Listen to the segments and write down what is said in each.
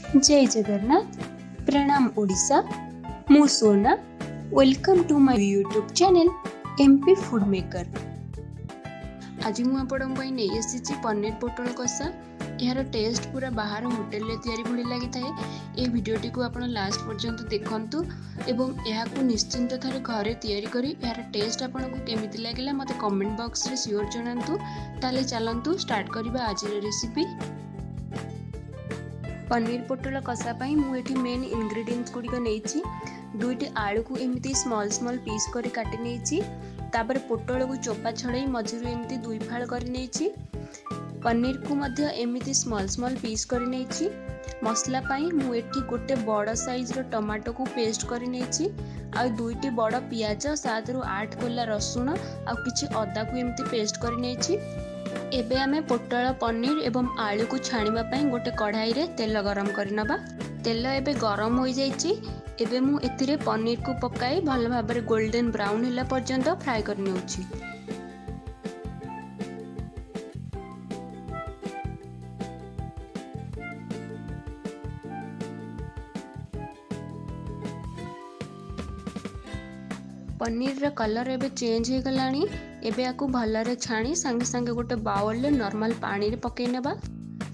जय जगन्नाथ। प्रणाम ओडिशा। मु Sona. Welcome to my YouTube channel MP food maker. आज मु आपण ପାଇଁ ନେଇ ଆସିଛି पनीर पोटल कषा। यार टेस्ट पूरा बाहर होटेल रे तैयारी भली लगी थाए। ए वीडियोटी को आपण लास्ट पर्यंत देखंतु एवं एहाकू निश्चिंत थरे घरे तैयारी करी यार टेस्ट आपण को केमिति लागिला मते कमेंट बॉक्स रे श्योर जणांतु। ताले चलंतु स्टार्ट करबा आज रेसिपी। पनीर पोटल कषा पाई मु एठी मेन इंग्रेडिएंट्स गुडी को नेइछि। दुईटी आलू को एमिति स्मॉल स्मॉल पीस करी काटी नेइछि। तापर पोटल को चोपा छड़ाई मझिरु एमिति दुई फाळ करी नेइछि। पनीर को मध्य एमिति स्मॉल स्मॉल पीस करी नेइछि। मसला पाई मु एठी गोटे बड़ साइज रो टमाटो को पेस्ट करी नेइछि। आ दुईटी बड़ पियाज साथरु 8 कोला रसुण आ किछि अदा को एमिति पेस्ट करी नेइछि। एबे आमे पोटल पनीर एवं आलू को छाणीबा पई गोटे कढ़ाई रे तेल गरम करिनबा। तेल एबे गरम होई जाईछि। एबे मु एथिरे पनीर को पकाई भल भाबरे गोल्डन ब्राउन होला पर्यंत फ्राई करनेउछि। पनीर रा कलर एबे चेंज हो गलानी। एबे आकु भलरे छाणी संगे संगे गोटे बाउल रे नॉर्मल पानी रे पकै नेबा।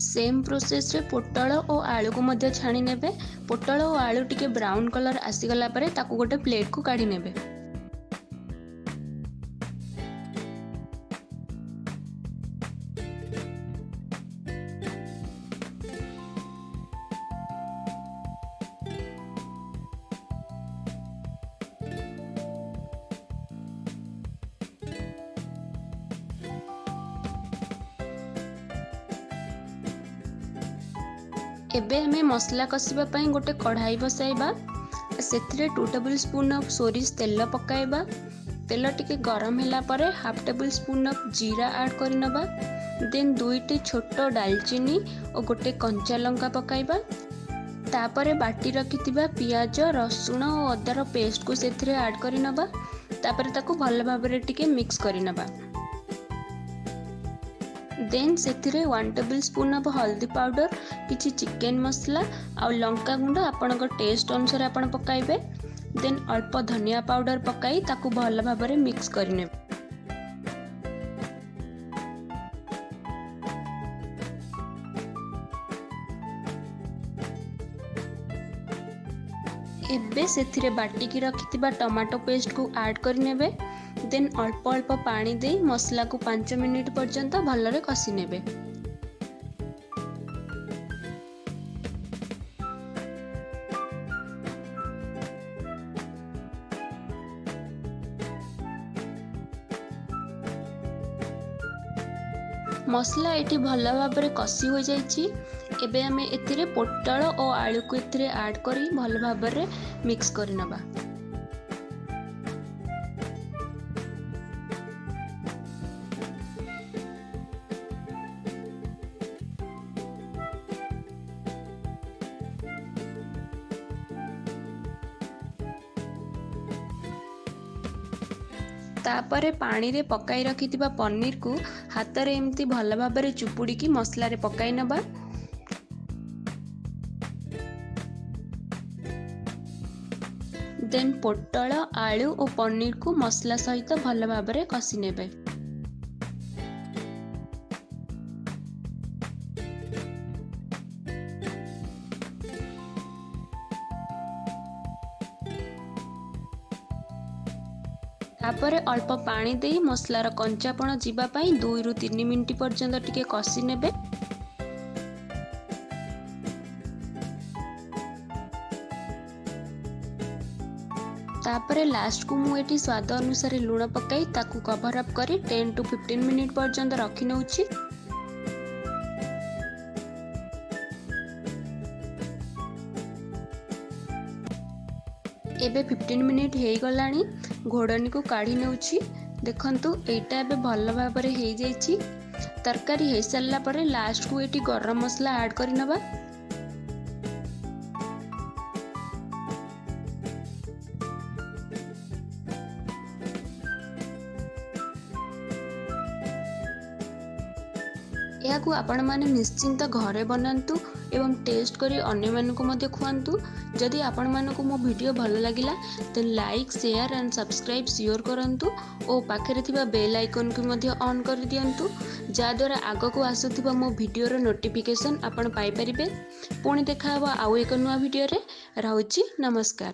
सेम प्रोसेस रे पोटल और आलू को मध्य छाणी नेबे। पोटल और आलू टिके ब्राउन कलर आसी गला परे ताकु गोटे प्लेट को काढी नेबे। एबे हमें मसला कसिबा पई गोटे कढ़ाई बसाइबा। सेथिरे 2 टेबल स्पून ऑफ सोरिष तेल पकाइबा। तेल टिके गरम होला परे हाफ टेबल स्पून ऑफ जीरा ऐड करिनबा। देन दुईटी छोटो दालचीनी और गोटे कंचा लंका पकाइबा। तापरे बाटी रखिथिबा पियाज रसुण और अदा रो पेस्ट को सेथिरे ऐड करिनबा। तापरे ताको भल भाबरे टिके मिक्स करिनबा। देन सेथिरे 1 टेबल स्पून ऑफ हल्दी पाउडर किछि चिकन मसला आ लंका गुंड आपनक टेस्ट अनुसार आपन पकाइबे। देन अल्प धनिया पाउडर पकाई ताकू भल भाबरे मिक्स करने। एबे सेथिरे बाटी की रखिथिबा टमाटो पेस्ट को ऐड करनेबे। देन अल्प अल्प पानी दे मसला को 5 मिनिट पर्यंत भलरे कसी नेबे। मसला एठी भल भाबरे कसी हो जाईछि। एबे हमें एथिरे पोटल और आलू को एथिरे ऐड करी भल भाबरे मिक्स करिनबा। तापरे पानी रे पकाई रखिथिबा पनीर को हाथ रे एमती भल भाबरे चुपुड़ी की मसला रे पकाई नबा। देन पोटल आलू और पनीर को मसला सहित भल भाबरे कसी नेबे। तापरे अल्प पानी दे मसलार कंचापण जीवा पाई 2 रु 3 मिनिट पर्यंत टिके कसी नेबे। तापरे लास्ट को मु एठी स्वाद अनुसार लूण पकाई ताकू कवर अप करी 10 टू 15 मिनिट पर्यंत रखी नउछि। एबे 15 मिनिट हे गलानी। घोड़नी को काढ़ी नेउछि। देखंतु एटा एबे भल भाबरे हे जाईछि। तरकारी हे सल्ला परे लास्ट को एटी गरम मसला ऐड करि नबा। याकू आपण माने निश्चिंत घरे बनांतु एवं टेस्ट करी अन्य मानकु मध्य खुआंतु। जदि आपण मानकु मो वीडियो भल लागिला then like share and subscribe sure करंतु और पाखरे थिबा बेल आइकन को मध्य ऑन कर दियंतु जा द्वारा आगको आसुथिबा मो वीडियोर नोटिफिकेशन आपण पाई परिबे। पुणी देखा हबा आउ एक नुआ वीडियो रे। रहउची नमस्कार।